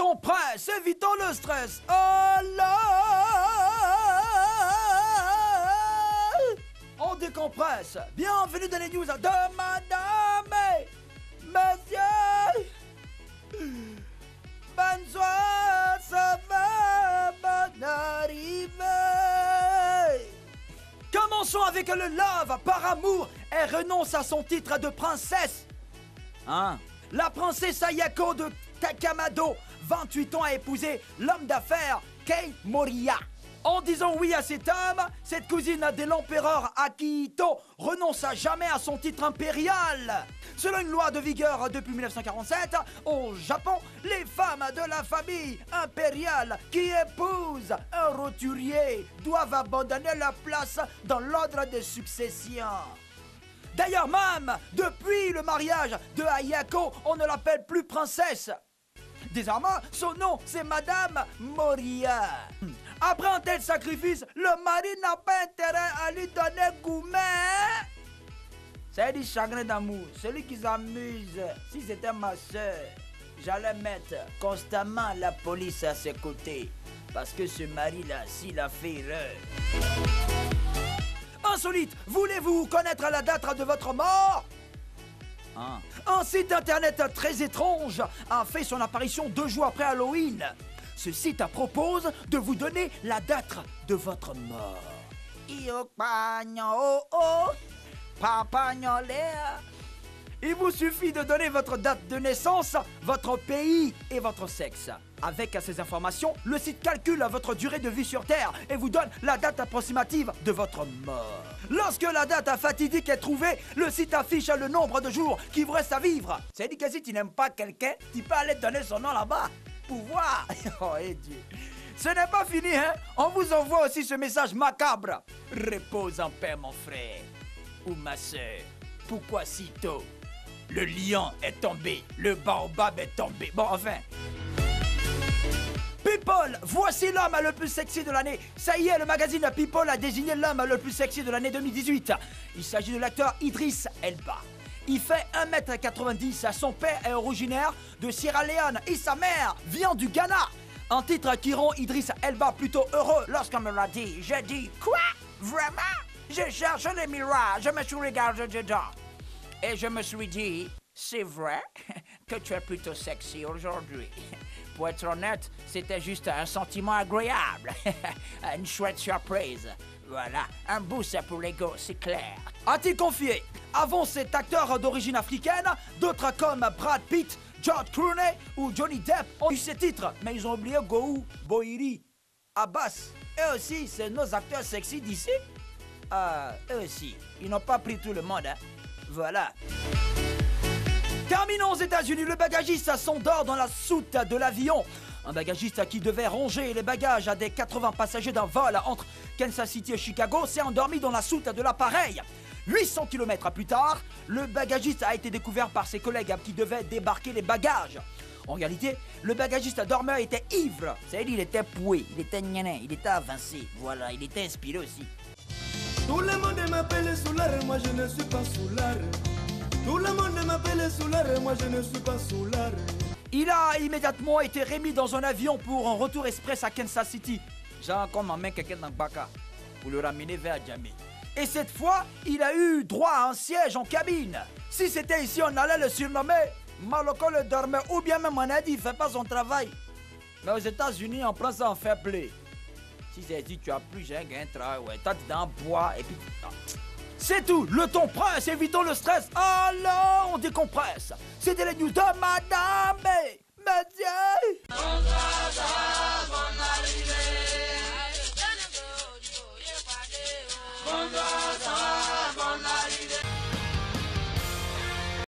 ton prince, évitons le stress. Allah! On décompresse. Bienvenue dans les news de madame et monsieur. Bonne soirée, ça va, bonne arrivée. Commençons avec le love. Par amour, elle renonce à son titre de princesse. Hein? La princesse Ayako de Takamado, 28 ans, a épousé l'homme d'affaires Kei Moriya. En disant oui à cet homme, cette cousine de l'empereur Akihito renonce à jamais à son titre impérial. Selon une loi de vigueur depuis 1947, au Japon, les femmes de la famille impériale qui épousent un roturier doivent abandonner leur place dans l'ordre de succession. D'ailleurs même, depuis le mariage de Ayako, on ne l'appelle plus princesse. Désormais, son nom, c'est Madame Moriya. Après un tel sacrifice, le mari n'a pas intérêt à lui donner gourmet. C'est du chagrin d'amour, celui qui s'amuse. Si c'était ma soeur, j'allais mettre constamment la police à ses côtés. Parce que ce mari-là, s'il a fait erreur. Insolite, voulez-vous connaître la date de votre mort? Un site internet très étrange a fait son apparition 2 jours après Halloween. Ce site propose de vous donner la date de votre mort. Il vous suffit de donner votre date de naissance, votre pays et votre sexe. Avec ces informations, le site calcule votre durée de vie sur Terre et vous donne la date approximative de votre mort. Lorsque la date fatidique est trouvée, le site affiche le nombre de jours qui vous reste à vivre. C'est-à-dire que si tu n'aimes pas quelqu'un, tu peux aller donner son nom là-bas. Pour voir. Oh, et Dieu. Ce n'est pas fini, hein? On vous envoie aussi ce message macabre. Repose en paix, mon frère. Ou ma soeur. Pourquoi si tôt? Le lion est tombé, le baobab est tombé. Bon, enfin. People, voici l'homme le plus sexy de l'année. Ça y est, le magazine People a désigné l'homme le plus sexy de l'année 2018. Il s'agit de l'acteur Idriss Elba. Il fait 1m90, son père est originaire de Sierra Leone et sa mère vient du Ghana. Un titre qui rend Idriss Elba plutôt heureux lorsqu'on me l'a dit. J'ai dit, quoi? Vraiment? J'ai cherché les miroirs, je me suis regardé dedans. Et je me suis dit, c'est vrai que tu es plutôt sexy aujourd'hui. Pour être honnête, c'était juste un sentiment agréable. Une chouette surprise. Voilà, un boost pour l'ego, c'est clair. A-t-il confié? Avant cet acteur d'origine africaine, d'autres comme Brad Pitt, George Clooney ou Johnny Depp ont eu ces titres. Mais ils ont oublié Gou, Boiri, Abbas. Eux aussi, c'est nos acteurs sexy d'ici. Eux aussi, ils n'ont pas pris tout le monde, hein. Voilà. Terminons aux États-Unis. Le bagagiste s'endort dans la soute de l'avion. Un bagagiste qui devait ranger les bagages à des 80 passagers d'un vol entre Kansas City et Chicago s'est endormi dans la soute de l'appareil. 800 km plus tard, le bagagiste a été découvert par ses collègues qui devaient débarquer les bagages. En réalité, le bagagiste dormeur était ivre. C'est-à-dire, il était poué, il était gnanin, il était avancé. Voilà, il était inspiré aussi. Tout le monde m'appelle Soulard, moi je ne suis pas Soulard. Tout le monde m'appelle Soulard, moi je ne suis pas Soulard. Il a immédiatement été remis dans un avion pour un retour express à Kansas City. Genre comme emmène quelqu'un dans le Baka pour le ramener vers Djamé. Et cette fois, il a eu droit à un siège en cabine. Si c'était ici, on allait le surnommer Maloko le dormeur ou bien même on a dit il fait pas son travail. Mais aux États-Unis, on prend ça en fair play. Si c'est dit tu as plus j'ai un travail, ouais, toi t'es dans le bois et puis... Non. C'est tout, le ton presse, évitons le stress. Alors, on décompresse. C'était les news de Madame B.